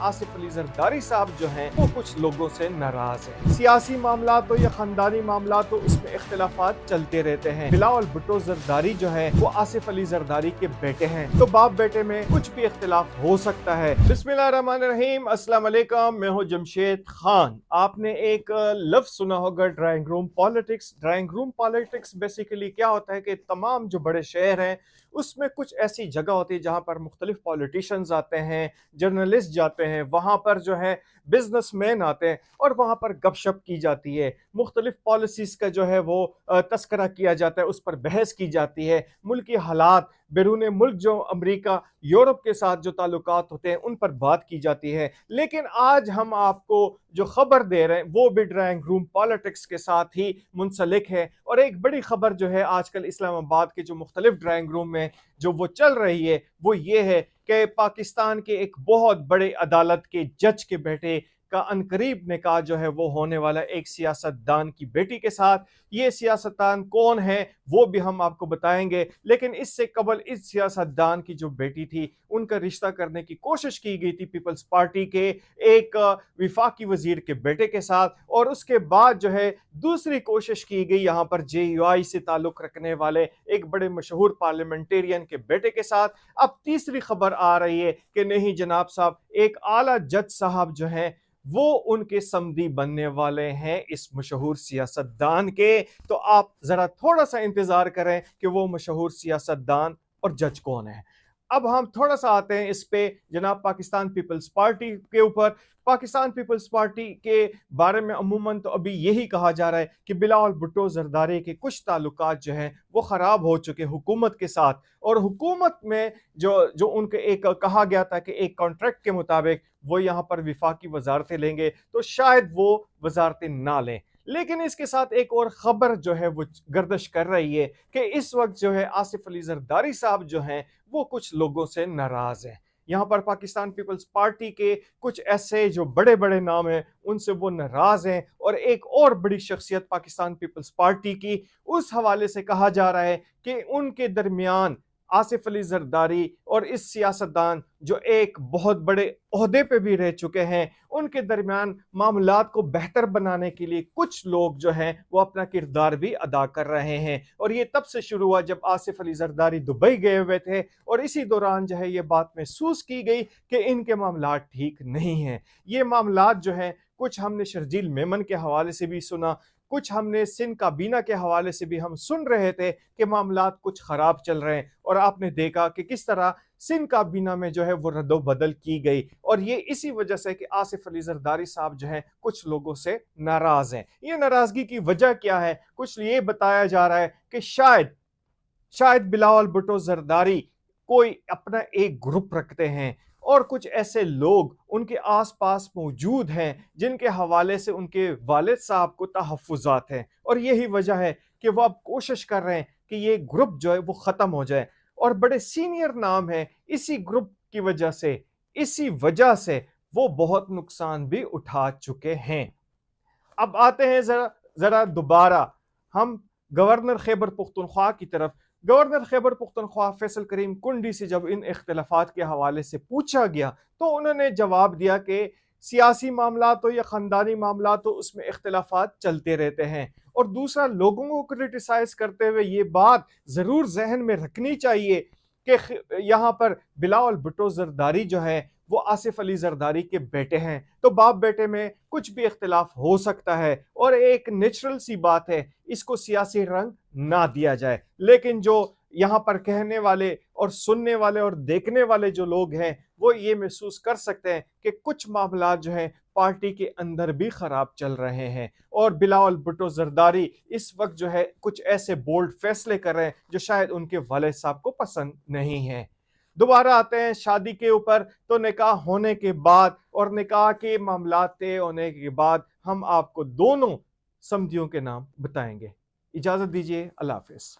آصف علی زرداری صاحب جو ہیں وہ کچھ لوگوں سے ناراض ہیں۔ سیاسی معاملات ہو یا خاندانی معاملات ہو، اس میں اختلافات چلتے رہتے ہیں۔ بلاول بھٹو زرداری جو ہے وہ آصف علی زرداری کے بیٹے ہیں، تو باپ بیٹے میں کچھ بھی اختلاف ہو سکتا ہے۔ بسم اللہ الرحمن الرحیم، السلام علیکم، میں ہوں جمشید خان۔ آپ نے ایک لفظ سنا ہوگا drawing room politics. Drawing room politics basically کیا ہوتا ہے کہ تمام جو بڑے شہر ہیں اس میں کچھ ایسی جگہ ہوتی ہے جہاں پر مختلف پولیٹیشنز آتے ہیں، جرنلسٹ جاتے ہیں، وہاں پر جو ہے بزنس مین آتے ہیں اور وہاں پر گپ شپ کی جاتی ہے، مختلف پالیسیز کا جو ہے وہ تذکرہ کیا جاتا ہے، اس پر بحث کی جاتی ہے، ملکی حالات، بیرون ملک جو امریکہ یورپ کے ساتھ جو تعلقات ہوتے ہیں ان پر بات کی جاتی ہے۔ لیکن آج ہم آپ کو جو خبر دے رہے ہیں وہ بھی ڈرائنگ روم پالیٹکس کے ساتھ ہی منسلک ہے، اور ایک بڑی خبر جو ہے آج کل اسلام آباد کے جو مختلف ڈرائنگ روم میں جو وہ چل رہی ہے وہ یہ ہے کہ پاکستان کے ایک بہت بڑے عدالت کے جج کے بیٹے کا عنقریب نکاح جو ہے وہ ہونے والا ایک سیاستدان کی بیٹی کے ساتھ۔ یہ سیاستدان کون ہے وہ بھی ہم آپ کو بتائیں گے، لیکن اس سے قبل اس سیاستدان کی جو بیٹی تھی ان کا رشتہ کرنے کی کوشش کی گئی تھی پیپلز پارٹی کے ایک وفاقی وزیر کے بیٹے کے ساتھ، اور اس کے بعد جو ہے دوسری کوشش کی گئی یہاں پر جے یو آئی سے تعلق رکھنے والے ایک بڑے مشہور پارلیمنٹیرین کے بیٹے کے ساتھ۔ اب تیسری خبر آ رہی ہے کہ نہیں جناب صاحب، ایک اعلیٰ جج صاحب جو ہیں وہ ان کے سمدی بننے والے ہیں اس مشہور سیاستدان کے۔ تو آپ ذرا تھوڑا سا انتظار کریں کہ وہ مشہور سیاستدان اور جج کون ہے۔ اب ہم تھوڑا سا آتے ہیں اس پہ جناب پاکستان پیپلز پارٹی کے اوپر۔ پاکستان پیپلز پارٹی کے بارے میں عموماً تو ابھی یہی کہا جا رہا ہے کہ بلاول بھٹو زرداری کے کچھ تعلقات جو ہیں وہ خراب ہو چکے حکومت کے ساتھ، اور حکومت میں جو ان کے ایک کہا گیا تھا کہ ایک کانٹریکٹ کے مطابق وہ یہاں پر وفاقی وزارتیں لیں گے، تو شاید وہ وزارتیں نہ لیں۔ لیکن اس کے ساتھ ایک اور خبر جو ہے وہ گردش کر رہی ہے کہ اس وقت جو ہے آصف علی زرداری صاحب جو ہیں وہ کچھ لوگوں سے ناراض ہیں۔ یہاں پر پاکستان پیپلز پارٹی کے کچھ ایسے جو بڑے بڑے نام ہیں ان سے وہ ناراض ہیں، اور ایک اور بڑی شخصیت پاکستان پیپلز پارٹی کی اس حوالے سے کہا جا رہا ہے کہ ان کے درمیان آصف علی زرداری اور اس سیاستدان جو ایک بہت بڑے عہدے پہ بھی رہ چکے ہیں ان کے درمیان معاملات کو بہتر بنانے کے لیے کچھ لوگ جو ہیں وہ اپنا کردار بھی ادا کر رہے ہیں، اور یہ تب سے شروع ہوا جب آصف علی زرداری دبئی گئے ہوئے تھے، اور اسی دوران جو ہے یہ بات محسوس کی گئی کہ ان کے معاملات ٹھیک نہیں ہیں۔ یہ معاملات جو ہیں کچھ ہم نے شرجیل میمن کے حوالے سے بھی سنا، کچھ ہم نے سندھ کابینہ کے حوالے سے بھی ہم سن رہے تھے کہ معاملات کچھ خراب چل رہے ہیں، اور آپ نے دیکھا کہ کس طرح سندھ کابینہ میں جو ہے وہ رد و بدل کی گئی، اور یہ اسی وجہ سے کہ آصف علی زرداری صاحب جو ہیں کچھ لوگوں سے ناراض ہیں۔ یہ ناراضگی کی وجہ کیا ہے؟ کچھ یہ بتایا جا رہا ہے کہ شاید بلاول بھٹو زرداری کوئی اپنا ایک گروپ رکھتے ہیں، اور کچھ ایسے لوگ ان کے آس پاس موجود ہیں جن کے حوالے سے ان کے والد صاحب کو تحفظات ہیں، اور یہی وجہ ہے کہ وہ اب کوشش کر رہے ہیں کہ یہ گروپ جو ہے وہ ختم ہو جائے، اور بڑے سینئر نام ہیں اسی گروپ کی وجہ سے، اسی وجہ سے وہ بہت نقصان بھی اٹھا چکے ہیں۔ اب آتے ہیں ذرا دوبارہ ہم گورنر خیبر پختونخوا کی طرف۔ گورنر خیبر پختونخوا فیصل کریم کنڈی سے جب ان اختلافات کے حوالے سے پوچھا گیا تو انہوں نے جواب دیا کہ سیاسی معاملات ہو یا خاندانی معاملات ہو اس میں اختلافات چلتے رہتے ہیں، اور دوسرا لوگوں کو کرٹیسائز کرتے ہوئے یہ بات ضرور ذہن میں رکھنی چاہیے کہ یہاں پر بلاول بھٹو زرداری جو ہے وہ آصف علی زرداری کے بیٹے ہیں، تو باپ بیٹے میں کچھ بھی اختلاف ہو سکتا ہے، اور ایک نیچرل سی بات ہے، اس کو سیاسی رنگ نہ دیا جائے۔ لیکن جو یہاں پر کہنے والے اور سننے والے اور دیکھنے والے جو لوگ ہیں وہ یہ محسوس کر سکتے ہیں کہ کچھ معاملات جو ہیں پارٹی کے اندر بھی خراب چل رہے ہیں، اور بلاول بھٹو زرداری اس وقت جو ہے کچھ ایسے بولڈ فیصلے کر رہے ہیں جو شاید ان کے والد صاحب کو پسند نہیں ہیں۔ دوبارہ آتے ہیں شادی کے اوپر، تو نکاح ہونے کے بعد اور نکاح کے معاملات طے ہونے کے بعد ہم آپ کو دونوں سمدھیوں کے نام بتائیں گے۔ اجازت دیجیے، اللہ حافظ۔